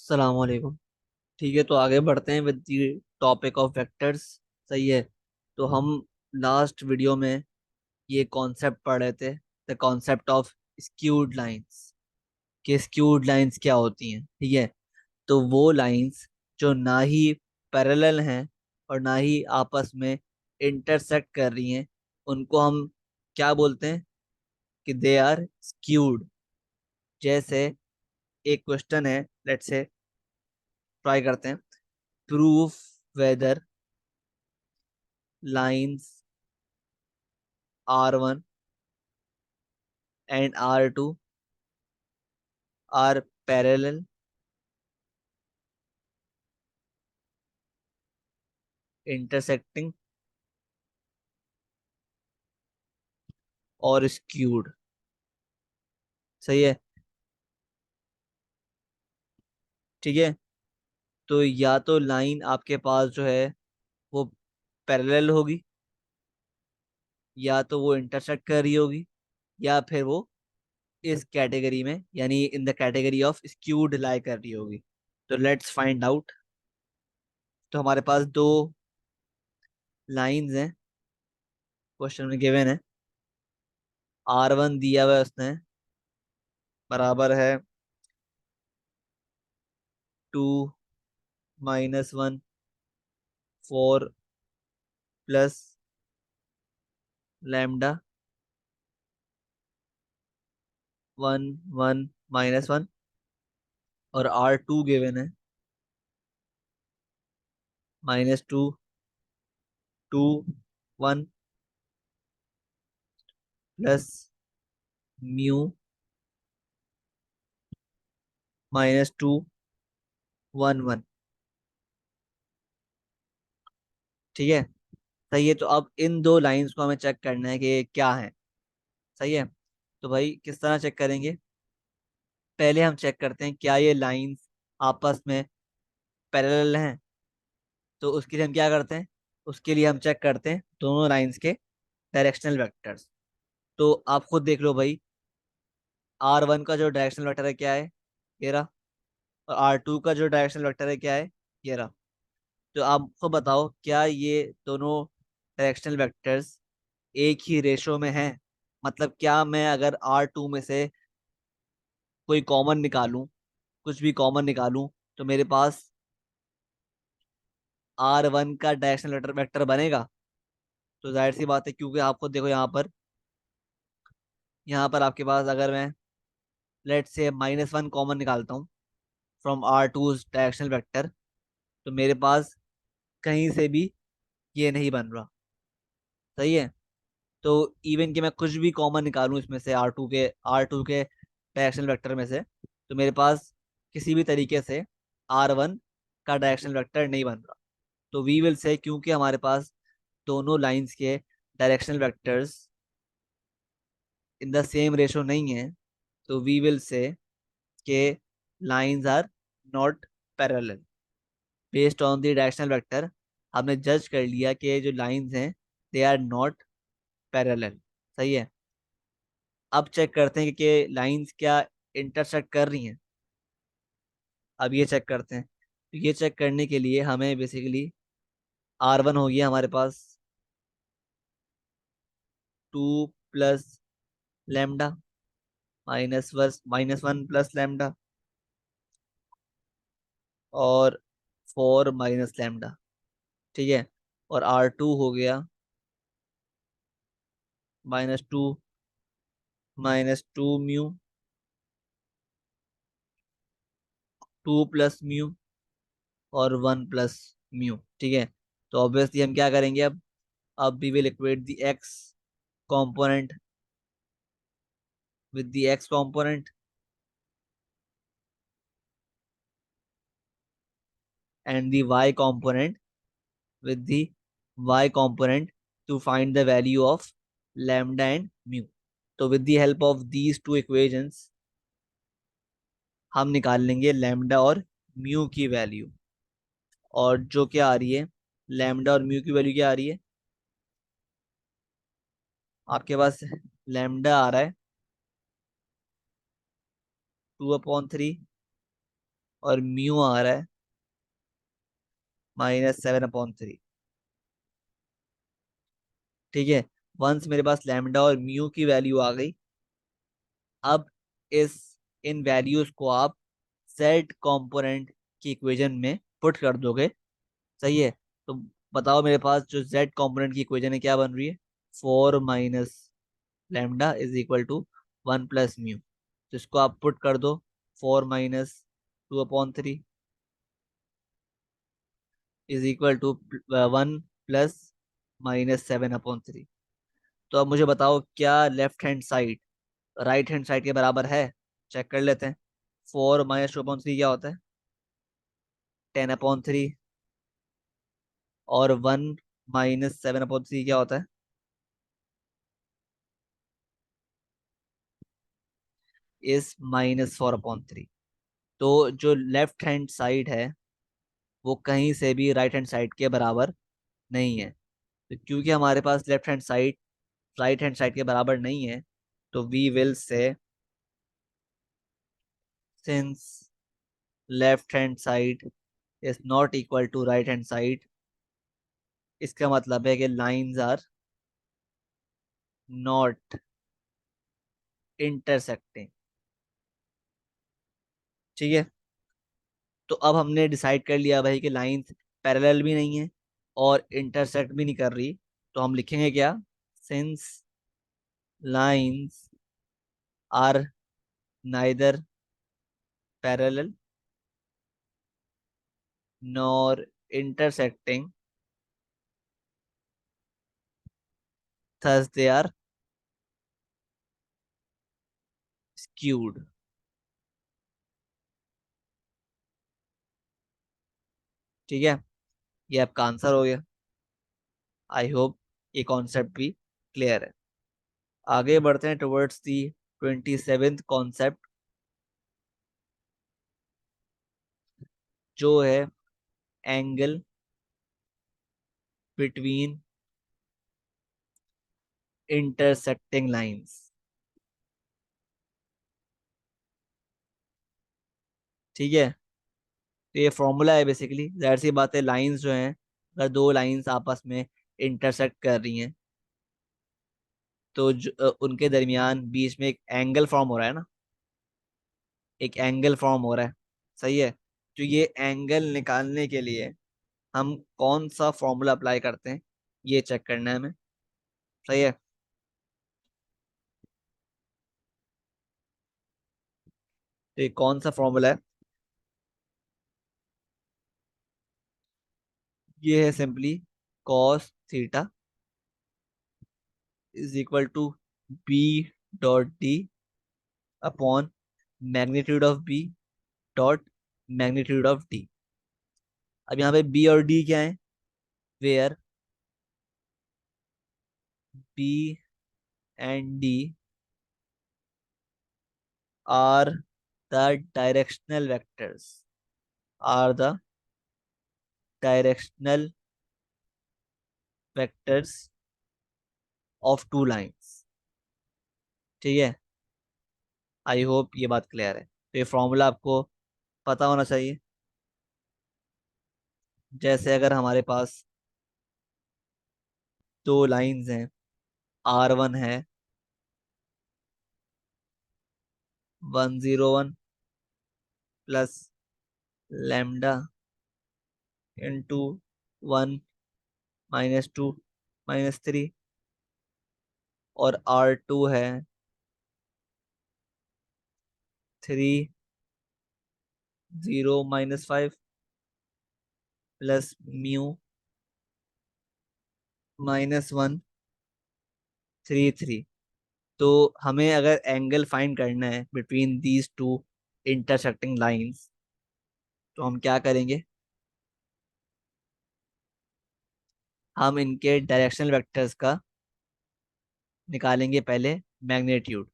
अस्सलाम वालेकुम। ठीक है, तो आगे बढ़ते हैं with the topic of vectors. सही है। तो हम लास्ट वीडियो में ये कॉन्सेप्ट पढ़ रहे थे, the concept of skewed lines. कि स्क्यूड लाइंस क्या होती हैं? ठीक है। तो वो लाइंस जो ना ही पैरेलल हैं और ना ही आपस में इंटरसेक्ट कर रही हैं, उनको हम क्या बोलते हैं? कि दे आर स्क्यूड। जैसे एक क्वेश्चन है, लेट्स से ट्राई करते हैं। Proof whether lines R1 and R2 are parallel, intersecting और skewed। सही है। ठीक है। तो या तो लाइन आपके पास जो है वो पैरेलल होगी, या तो वो इंटरसेक्ट कर रही होगी, या फिर वो इस कैटेगरी में यानी in the category of skewed lie कर रही होगी। तो लेट्स फाइंड आउट। तो हमारे पास दो लाइंस हैं, क्वेश्चन में गिवन है। R1 दिया हुआ है उसने, बराबर है 2 - 1 4 प्लस लैम्डा 1 - 1 - 1। और R2 गिवन है -2 2 1 प्लस म्यू -2 1 1। ठीक है। सही है। तो अब इन दो लाइंस को हमें चेक करना है कि ये क्या है। सही है। तो भाई किस तरह चेक करेंगे? पहले हम चेक करते हैं क्या ये लाइंस आपस में पैरेलल हैं। तो उसके लिए हम क्या करते हैं? उसके लिए हम चेक करते हैं दोनों लाइंस के डायरेक्शनल वेक्टर्स। तो आप खुद देख लो भाई। R1 का जो डायरेक्शनल वेक्टर है क्या है? ये रहा। और R2 का जो डायरेक्शनल वेक्टर है क्या है? ये रहा। तो आपको बताओ, क्या ये दोनों डायरेक्शनल वेक्टर्स एक ही रेशो में हैं? मतलब क्या मैं अगर R2 में से कोई कॉमन निकालूं, कुछ भी कॉमन निकालूं, तो मेरे पास R1 का डायरेक्शनल वेक्टर वेक्टर बनेगा? तो जाहिर सी बात है, क्योंकि आपको देखो यहाँ पर आपके पास अगर मैं लेट से -1 कॉमन निकालता हूँ फ्रॉम R2 डायरेक्शनल वेक्टर, तो मेरे पास कहीं से भी ये नहीं बन रहा। सही है। तो इवन कि मैं कुछ भी कॉमन निकालूं इसमें से R2 के डायरेक्शनल वेक्टर में से, तो मेरे पास किसी भी तरीके से R1 का डायरेक्शनल वेक्टर नहीं बन रहा। तो वी विल से, क्योंकि हमारे पास दोनों लाइंस के directional vectors in the same ratio नहीं है, तो वी विल से के lines are not parallel. Based on the directional vector हमने जज कर लिया कि ये जो लाइंस हैं दे आर नॉट पैरेलल। सही है। अब चेक करते हैं कि लाइंस क्या इंटरसेक्ट कर रही हैं। अब ये चेक करते हैं। तो ये चेक करने के लिए हमें बेसिकली R1 हो गया हमारे पास 2 प्लस लैम्डा -1 प्लस लैम्डा और 4 - लैम्डा। ठीक है। और R2 हो गया -2 2 प्लस म्यू और 1 प्लस म्यू। ठीक है। तो ऑब्वियसली हम क्या करेंगे अब we will equate the X component with the x component and the y component with the y component to find the value of lambda and mu. तो with the help of these two equations हम निकाल लेंगे lambda और mu की value. और जो क्या आ रही है, लैम्डा और म्यू की वैल्यू क्या आ रही है आपके पास? लैम्डा आ रहा है 2/3 और म्यू आ रहा है -7/3। ठीक है। वंस मेरे पास लैम्डा और म्यू की वैल्यू आ गई, अब इस इन वैल्यूज को आप जेड कंपोनेंट की इक्वेशन में पुट कर दोगे। सही है। तो बताओ मेरे पास जो जेड कंपोनेंट की इक्वेशन है क्या बन रही है? 4 - लैम्डा = 1 + म्यू। तो इसको आप पुट कर दो। 4 - 2/3 = 1 + -7/3। तो अब मुझे बताओ क्या left hand side right hand side के बराबर है? चेक कर लेते हैं। 4 - 2/3 क्या होता है? 10/3। और 1 - 7/3 क्या होता है? इस -4/3। तो जो लेफ्ट हैंड साइड है वो कहीं से भी राइट हैंड साइड के बराबर नहीं है। तो क्योंकि हमारे पास left hand side right hand side के बराबर नहीं है, तो we will say since left hand side is not equal to right hand side, इसका मतलब है कि लाइंस आर नॉट इंटरसेक्टिंग। ठीक है। तो अब हमने डिसाइड कर लिया भाई कि लाइंस पैरेलल भी नहीं है और इंटरसेक्ट भी नहीं कर रही। तो हम लिखेंगे क्या? Since lines are neither parallel nor intersecting, thus they are skewed। ठीक है। ये आपका आंसर हो गया। आई होप ये कॉन्सेप्ट भी क्लियर है। आगे बढ़ते हैं टुवर्ड्स दी 27th कॉन्सेप्ट, जो है एंगल बिटवीन इंटरसेक्टिंग लाइंस। ठीक है। तो ये फॉर्मूला है बेसिकली। जाहिर सी बात है, लाइंस जो हैं, अगर दो लाइंस आपस में इंटरसेक्ट कर रही हैं तो उनके दरमियान बीच में एक एंगल फॉर्म हो रहा है ना, एक एंगल फॉर्म हो रहा है। सही है। तो ये एंगल निकालने के लिए हम कौन सा फॉर्मूला अप्लाई करते हैं, ये चेक करना है हमें। सही है। तो ये कौन सा फॉर्मूला है? ये है simply cos theta = B.D upon magnitude of B dot magnitude of D. अब यहाँ पे बी और डी क्या है? Where B and D are the directional vectors, are the directional vectors of two lines. ठीक है। आई होप ये बात क्लियर है। तो ये फॉर्मूला आपको पता होना चाहिए। जैसे अगर हमारे पास दो लाइंस हैं, R1 है 101 प्लस लैम्डा इंटू 1 - 2 - 3, और R2 है 30 - 5 प्लस म्यू -1 3 3। तो हमें अगर एंगल फाइंड करना है between these two intersecting lines, तो हम क्या करेंगे? हम इनके डायरेक्शनल वेक्टर्स का निकालेंगे पहले मैग्नीट्यूड।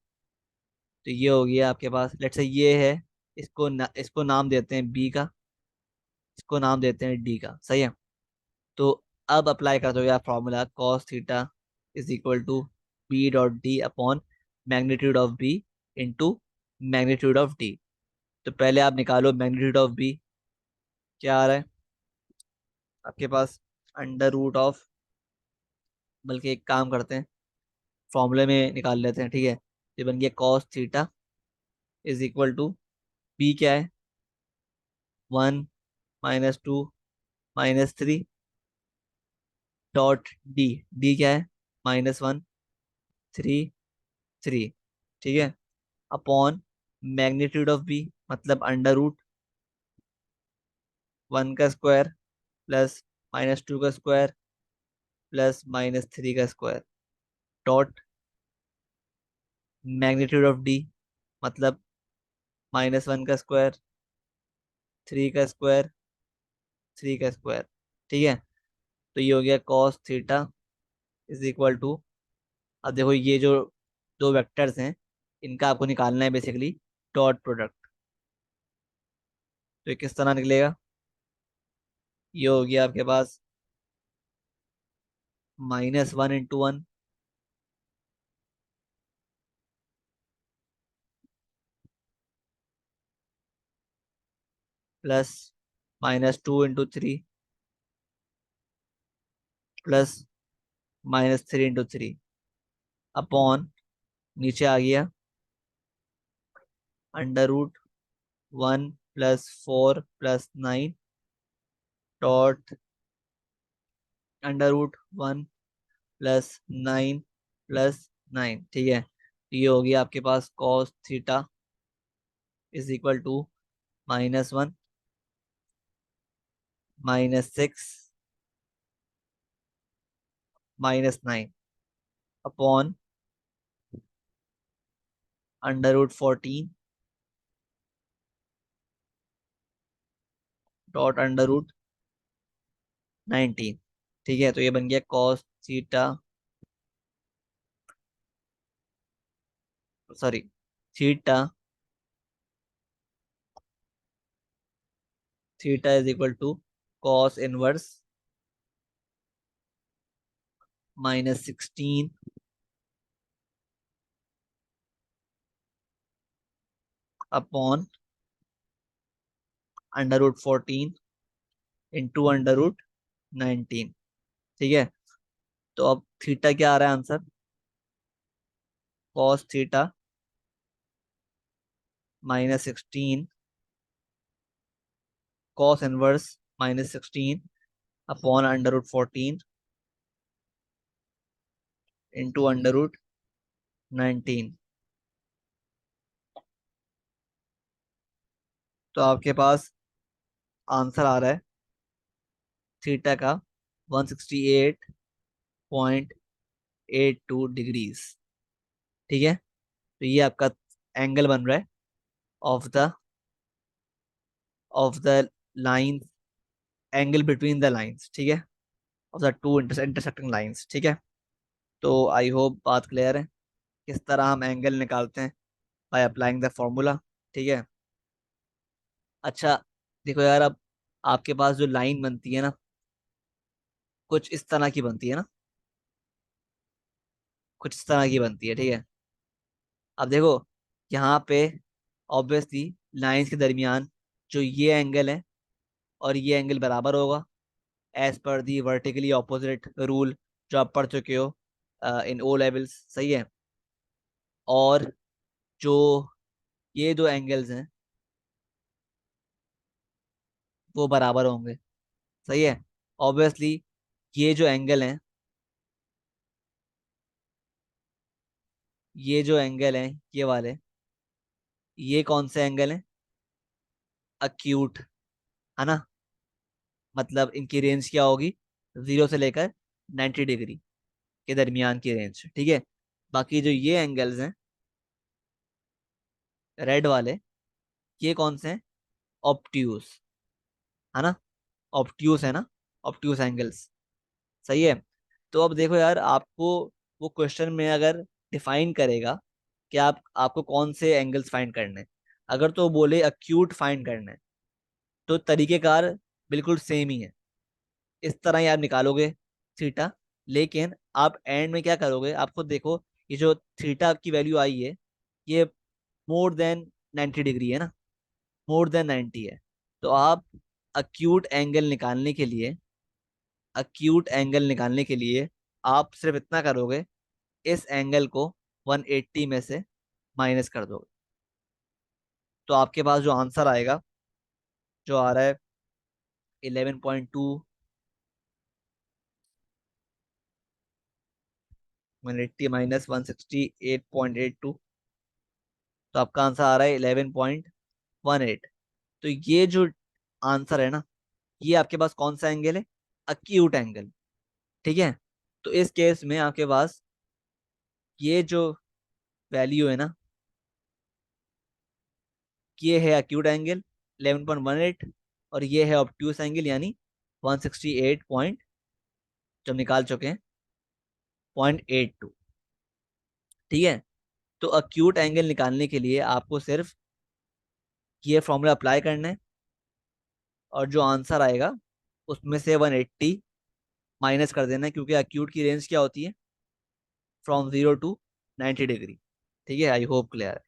तो ये हो गया आपके पास, लेट्स से ये है, इसको नाम देते हैं बी का, इसको नाम देते हैं डी का। सही है। तो अब अप्लाई कर दो यार formula cos theta = B.D upon magnitude of B into magnitude of D. तो पहले आप निकालो मैग्नीट्यूड ऑफ बी। क्या आ रहा है आपके पास? अंडर रूट ऑफ, बल्कि एक काम करते हैं, फॉर्मूले में निकाल लेते हैं, ठीक है। ये बन गया cos theta is equal to, B क्या है? 1 - 2 - 3 डॉट डी। डी क्या है? -1 3 3, ठीक है। अपॉन मैग्नीट्यूड ऑफ बी, मतलब अंडर रूट 1 का स्क्वायर प्लस -2 का स्क्वायर प्लस -3 का square dot magnitude of D, मतलब -1 का स्क्वायर, 3 का स्क्वायर, 3 का स्क्वायर, ठीक है। तो ये हो गया cos theta is equal to, अब देखो ये जो दो वेक्टर्स हैं, इनका आपको निकालना है बेसिकली डॉट प्रोडक्ट। तो ये किस तरह निकलेगा? ये हो गया आपके पास -1 × 1 प्लस -2 × 3 प्लस -3 × 3 अपॉन, नीचे आ गया under root 1 + 4 + 9 dot under root 1 + 9 + 9, ठीक है। तो ये हो गया आपके पास cos theta is equal to -1 -6 -9 upon under root 14 dot under root 19, ठीक है। तो ये बन गया cos theta, sorry, theta theta is equal to cos inverse -16 upon under root 14 into under root 19, ठीक है। तो अब थीटा क्या आ रहा है answer? Cos theta -16 cos inverse -16 upon under root 14 into under root 19। तो आपके पास आंसर आ रहा है थीटा का 168.82 डिग्रीज, ठीक है। तो ये आपका एंगल बन रहा है of the line, angle between the lines, ठीक है, of the two intersecting lines, ठीक है। तो आई होप बात क्लियर है किस तरह हम एंगल निकालते हैं बाय अप्लाइंग द फॉर्मूला, ठीक है। अच्छा, देखो यार, अब आपके पास जो लाइन बनती है ना, कुछ इस तरह की बनती है ना, कुछ इस तरह की बनती है, ठीक है। अब देखो यहाँ पे ऑब्वियसली लाइंस के दरमियान जो ये एंगल है और ये एंगल बराबर होगा, एज पर दी वर्टिकली ऑपोजिट रूल जो आप पढ़ चुके हो इन ओ लेवल्स, सही है। और जो ये दो एंगल्स हैं वो बराबर होंगे, सही है। ऑब्वियसली ये जो एंगल हैं, ये जो एंगल हैं ये वाले, ये कौन से एंगल हैं? अक्यूट, है ना। मतलब इनकी रेंज क्या होगी? 0 से लेकर 90 डिग्री के दरमियान की रेंज, ठीक है। बाकी जो ये एंगल्स हैं रेड वाले, ये कौन से हैं? ऑप्ट्यूज, है ना। ऑप्ट्यूज है ना, ऑप्ट्यूज एंगल्स, सही है। तो अब देखो यार, आपको वो क्वेश्चन में अगर डिफाइन करेगा कि आपको कौन से एंगल्स फाइंड करने हैं, अगर तो बोले अक्यूट फाइंड करना है, तो तरीकेकार बिल्कुल सेम ही है। इस तरह ही आप निकालोगे थीटा, लेकिन आप एंड में क्या करोगे, आप खुद देखो, ये जो थीटा की वैल्यू आई है, ये मोर देन 90 डिग्री है ना, मोर देन 90 है। तो आप अक्यूट एंगल निकालने के लिए अक्यूट एंगल निकालने के लिए आप सिर्फ इतना करोगे, इस एंगल को 180 में से माइनस कर दोगे। तो आपके पास जो आंसर आएगा, जो आ रहा है 11.2, 180 माइनस 168.82, तो आपका आंसर आ रहा है 11.18। तो ये जो आंसर है ना, ये आपके पास कौन सा एंगल है? Acute angle. ठीक है। तो इस केस में आपके पास ये जो वैल्यू है ना, ये है अक्यूट एंगल 11.18, और ये है ऑब्ट्यूस एंगल यानी 168 पॉइंट, जब निकाल चुके हैं, 0.82। ठीक है। तो अक्यूट एंगल निकालने के लिए आपको सिर्फ ये फॉर्मूला अप्लाई करना है, और जो आंसर आएगा उसमें से 180 माइनस कर देना है, क्योंकि अक्यूट की रेंज क्या होती है? From 0 to 90 degree. ठीक है, आई होप क्लियर है।